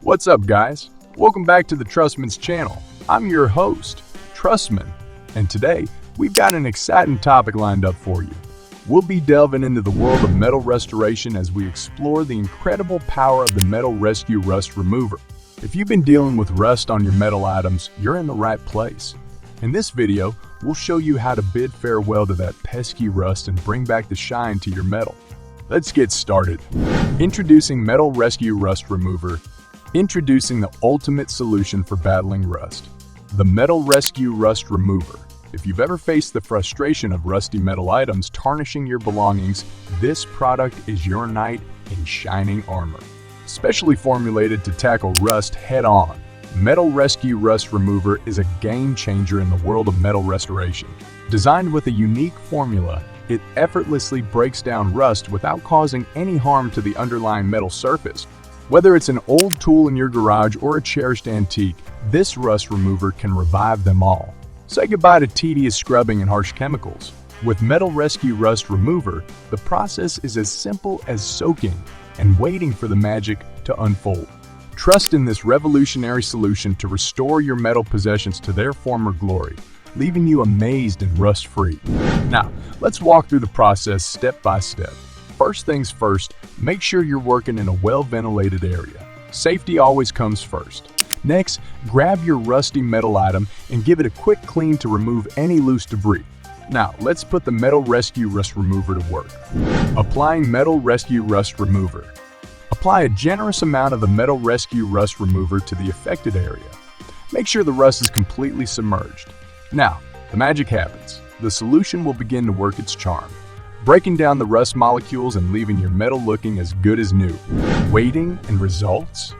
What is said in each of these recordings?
What's up, guys? Welcome back to the Trustman's channel. I'm your host, Trustman, and today we've got an exciting topic lined up for you. We'll be delving into the world of metal restoration as we explore the incredible power of the Metal Rescue Rust Remover. If you've been dealing with rust on your metal items, you're in the right place. In this video, we'll show you how to bid farewell to that pesky rust and bring back the shine to your metal. Let's get started. Introducing Metal Rescue Rust Remover. Introducing the ultimate solution for battling rust. The Metal Rescue Rust Remover. If you've ever faced the frustration of rusty metal items tarnishing your belongings, this product is your knight in shining armor. Specially formulated to tackle rust head-on, Metal Rescue Rust Remover is a game-changer in the world of metal restoration. Designed with a unique formula, it effortlessly breaks down rust without causing any harm to the underlying metal surface. Whether it's an old tool in your garage or a cherished antique, this rust remover can revive them all. Say goodbye to tedious scrubbing and harsh chemicals. With Metal Rescue Rust Remover, the process is as simple as soaking and waiting for the magic to unfold. Trust in this revolutionary solution to restore your metal possessions to their former glory, leaving you amazed and rust-free. Now, let's walk through the process step by step. First things first, make sure you're working in a well-ventilated area. Safety always comes first. Next, grab your rusty metal item and give it a quick clean to remove any loose debris. Now, let's put the Metal Rescue Rust Remover to work. Applying Metal Rescue Rust Remover. Apply a generous amount of the Metal Rescue Rust Remover to the affected area. Make sure the rust is completely submerged. Now, the magic happens. The solution will begin to work its charm, breaking down the rust molecules and leaving your metal looking as good as new. Waiting and results?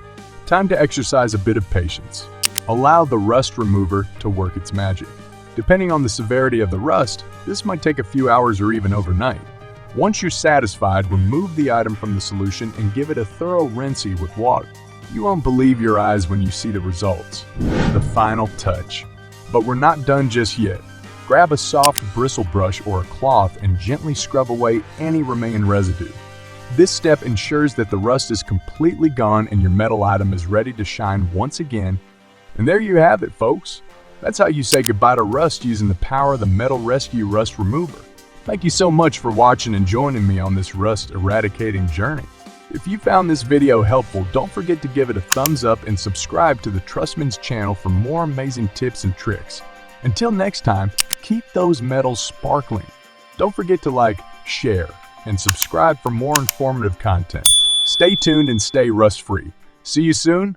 Time to exercise a bit of patience. Allow the rust remover to work its magic. Depending on the severity of the rust, this might take a few hours or even overnight. Once you're satisfied, remove the item from the solution and give it a thorough rinsing with water. You won't believe your eyes when you see the results. The final touch. But we're not done just yet. Grab a soft bristle brush or a cloth and gently scrub away any remaining residue. This step ensures that the rust is completely gone and your metal item is ready to shine once again. And there you have it, folks. That's how you say goodbye to rust using the power of the Metal Rescue Rust Remover. Thank you so much for watching and joining me on this rust eradicating journey. If you found this video helpful, don't forget to give it a thumbs up and subscribe to the Trustman's channel for more amazing tips and tricks. Until next time, keep those metals sparkling. Don't forget to like, share, and subscribe for more informative content. Stay tuned and stay rust-free. See you soon.